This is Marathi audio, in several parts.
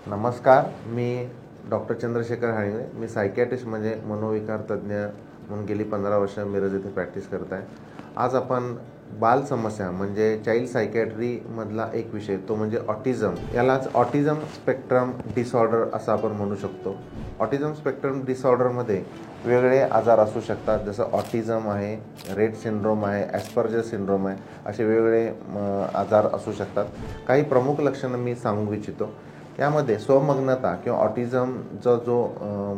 नमस्कार, मी डॉक्टर चंद्रशेखर हाळिंगळे. मी सायकियाट्रिस्ट म्हणजे मनोविकार तज्ज्ञ म्हणून गेली 15 वर्ष मिरज येथे प्रॅक्टिस करत आहे. आज आपण बाल समस्या म्हणजे चाइल्ड सायकियाट्रीमधला एक विषय तो म्हणजे ऑटिझम, यालाच ऑटिझम स्पेक्ट्रम डिसऑर्डर असं आपण म्हणू शकतो. ऑटिझम स्पेक्ट्रम डिसऑर्डरमध्ये वेगवेगळे आजार असू शकतात, जसं ऑटिझम आहे, रेट सिंड्रोम आहे, ॲस्पर्जर सिंड्रोम आहे, असे वेगवेगळे आजार असू शकतात. काही प्रमुख लक्षणं मी सांगू इच्छितो. यामध्ये स्वमग्नता किंवा ऑटिझमचा जो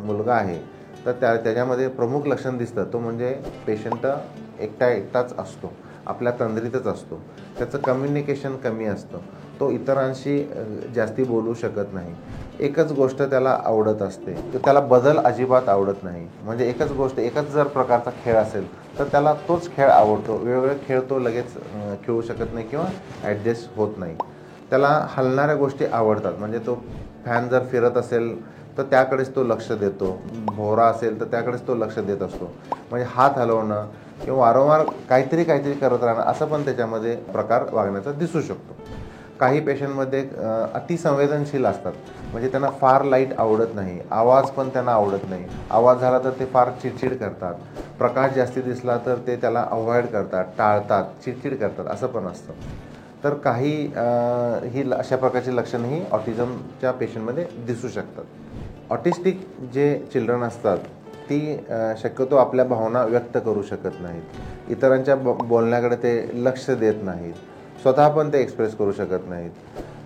मुलगा आहे तर त्याच्यामध्ये प्रमुख लक्षण दिसतं तो म्हणजे पेशंट एकटाच असतो, आपल्या तंद्रीतच असतो, त्याचं कम्युनिकेशन कमी असतं, तो इतरांशी जास्ती बोलू शकत नाही, एकच गोष्ट त्याला आवडत असते, तर त्याला बदल अजिबात आवडत नाही. म्हणजे एकच जर प्रकारचा खेळ असेल तर त्याला तोच खेळ आवडतो, वेगवेगळे खेळ तो लगेच खेळू शकत नाही किंवा ॲडजस्ट होत नाही. त्याला हलणाऱ्या गोष्टी आवडतात, म्हणजे तो फॅन जर फिरत असेल तर त्याकडेच तो लक्ष देतो, भोवरा असेल तर त्याकडेच तो लक्ष देत असतो. म्हणजे हात हलवणं किंवा वारंवार काहीतरी करत राहणं असं पण त्याच्यामध्ये प्रकार वागण्याचा दिसू शकतो. काही पेशंटमध्ये अतिसंवेदनशील असतात, म्हणजे त्यांना फार लाईट आवडत नाही, आवाज पण त्यांना आवडत नाही, आवाज झाला तर ते फार चिडचिड करतात, प्रकाश जास्ती दिसला तर ते त्याला अवॉइड करतात, टाळतात, चिडचिड करतात, असं पण असतं. तर काही ही अशा प्रकारची लक्षणंही ऑटिझमच्या पेशंटमध्ये दिसू शकतात. ऑटिस्टिक जे चिल्ड्रन असतात ती शक्यतो आपल्या भावना व्यक्त करू शकत नाहीत, इतरांच्या बोलण्याकडे ते लक्ष देत नाहीत, स्वतः पण ते एक्सप्रेस करू शकत नाहीत,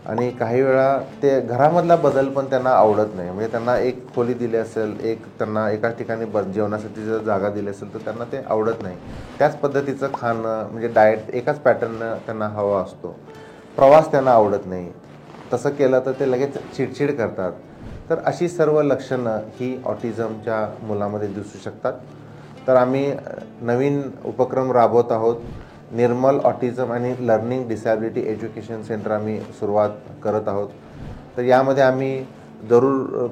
आणि काही वेळा ते घरामधला बदल पण त्यांना आवडत नाही. म्हणजे त्यांना एक खोली दिली असेल, त्यांना एकाच ठिकाणी जेवणासाठी जर जागा दिली असेल तर त्यांना ते आवडत नाही. त्याच पद्धतीचं खाणं म्हणजे डाएट एकाच पॅटर्ननं त्यांना हवा असतो. प्रवास त्यांना आवडत नाही, तसं केलं तर ते लगेच चिडचिड करतात. तर अशी सर्व लक्षणं ही ऑटिझमच्या मुलामध्ये दिसू शकतात. तर आम्ही नवीन उपक्रम राबवत आहोत. निर्मल ऑटिझम आणि लर्निंग डिसॅबिलिटी एज्युकेशन सेंटर आम्ही सुरुवात करत आहोत. तर यामध्ये आम्ही जरूर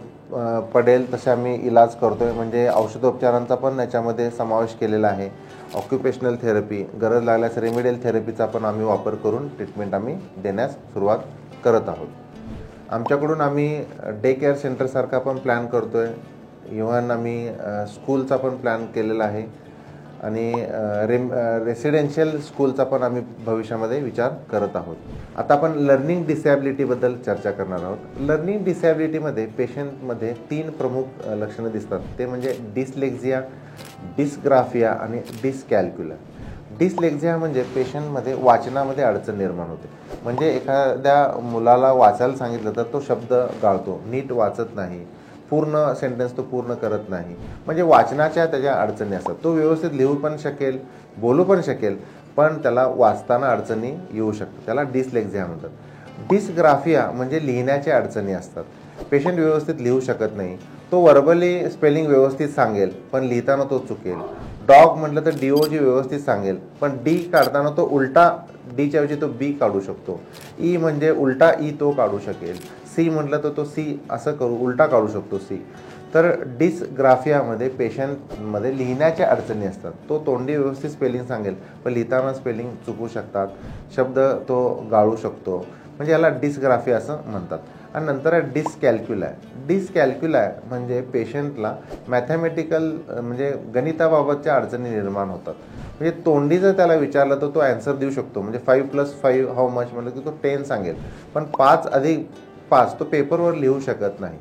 पडेल तसे आम्ही इलाज करतो आहे. म्हणजे औषधोपचारांचा पण याच्यामध्ये समावेश केलेला आहे. ऑक्युपेशनल थेरपी, गरज लागल्यास रेमेडियल थेरपीचा पण आम्ही वापर करून ट्रीटमेंट आम्ही देण्यास सुरुवात करत आहोत. आमच्याकडून आम्ही डे केअर सेंटरसारखा पण प्लॅन करतो आहे. इव्हन आम्ही स्कूलचा पण प्लॅन केलेला आहे, आणि रेसिडेन्शियल स्कूलचा पण आम्ही भविष्यामध्ये विचार करत आहोत. आता आपण लर्निंग डिसॅबिलिटीबद्दल चर्चा करणार आहोत. लर्निंग डिसॅबिलिटीमध्ये पेशंटमध्ये 3 प्रमुख लक्षणं दिसतात, ते म्हणजे डिसलेक्झिया, डिस्ग्राफिया आणि डिसकॅल्क्युला. डिसलेक्झिया म्हणजे पेशंटमध्ये वाचनामध्ये अडचण निर्माण होते. म्हणजे एखाद्या मुलाला वाचायला सांगितलं तर तो शब्द गाळतो, नीट वाचत नाही, पूर्ण सेंटेन्स तो पूर्ण करत नाही. म्हणजे वाचनाच्या त्याच्या अडचणी असतात. तो व्यवस्थित लिहू पण शकेल, बोलू पण शकेल, पण त्याला वाचताना अडचणी येऊ शकतात, त्याला डिसलेक्झिया म्हणतात. डिसग्राफिया म्हणजे लिहिण्याच्या अडचणी असतात. पेशंट व्यवस्थित लिहू शकत नाही, तो वर्बली स्पेलिंग व्यवस्थित सांगेल पण लिहिताना तो चुकेल. डॉग म्हटलं तर DOG व्यवस्थित सांगेल, पण डी काढताना तो उलटा डीच्या ऐवजी तो बी काढू शकतो. ई म्हणजे उलटा ई तो काढू शकेल. सी म्हटलं तर तो सी असं उलटा काढू शकतो सी. तर डिसग्राफियामध्ये पेशंटमध्ये लिहिण्याच्या अडचणी असतात. तो तोंडी व्यवस्थित स्पेलिंग सांगेल पण लिहिताना स्पेलिंग चुकू शकतात, शब्द तो गाळू शकतो. म्हणजे याला डिसग्राफिया असं म्हणतात. आणि नंतर आहे डिसकॅल्क्युला. डिसकॅल्क्युला म्हणजे पेशंटला मॅथमॅटिकल म्हणजे गणिताबाबतच्या अडचणी निर्माण होतात. म्हणजे तोंडी जर त्याला विचारलं तर तो ॲन्सर देऊ शकतो. म्हणजे 5+5 हाऊ मच म्हटलं की तो 10 सांगेल, पण 5+5 तो पेपरवर लिहू शकत नाही.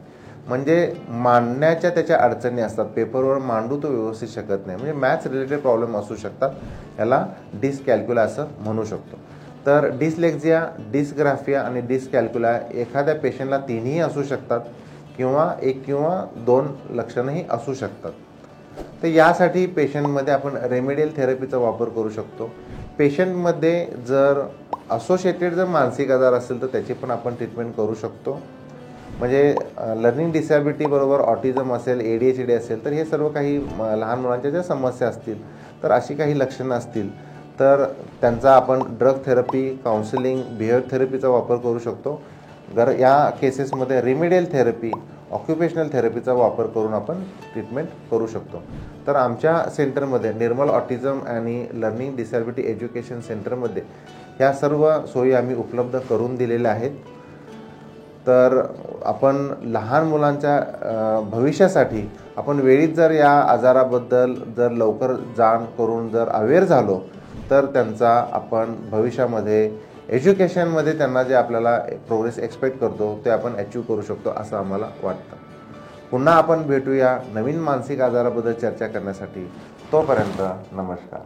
म्हणजे मांडण्याच्या त्याच्या अडचणी असतात, पेपरवर मांडू तो व्यवस्थित शकत नाही. म्हणजे मॅथ्स रिलेटेड प्रॉब्लेम असू शकतात, याला डिसकॅल्क्युला असं म्हणू शकतो. तर डिसलेक्झिया, डिसग्राफिया आणि डिसकॅल्क्युला एखाद्या पेशंटला 3ही असू शकतात किंवा 1 किंवा 2 लक्षणंही असू शकतात. तर यासाठी पेशंटमध्ये आपण रेमेडियल थेरपीचा वापर करू शकतो. पेशंटमध्ये जर असोसिएटेड जर मानसिक आजार असेल तर त्याची पण आपण ट्रीटमेंट करू शकतो. म्हणजे लर्निंग डिसॅबिलिटी बरोबर ऑटिझम असेल, ADHD असेल, तर हे सर्व काही लहान मुलांच्या ज्या समस्या असतील तर अशी काही लक्षणं असतील तर त्यांचा आपण ड्रग थेरपी, काउन्सिलिंग, बिहेवियर थेरपीचा वापर करू शकतो. या केसेसमध्ये रेमेडियल थेरपी, ऑक्युपेशनल थेरपीचा वापर करून आपण ट्रीटमेंट करू शकतो. तर आमच्या सेंटरमध्ये निर्मल ऑटिझम आणि लर्निंग डिसॅबिलिटी एज्युकेशन सेंटरमध्ये ह्या सर्व सोयी आम्ही उपलब्ध करून दिलेल्या आहेत. तर आपण लहान मुलांच्या भविष्यासाठी आपण वेळीच जर या आजाराबद्दल जर लवकर जाण करून जर अवेअर झालो तर त्यांचा आपण भविष्यामध्ये एज्युकेशनमध्ये त्यांना जे आपल्याला प्रोग्रेस एक्सपेक्ट करतो ते आपण अचीव करू शकतो असं आम्हाला वाटतं. पुन्हा आपण भेटूया नवीन मानसिक आजाराबद्दल चर्चा करण्यासाठी. तोपर्यंत नमस्कार.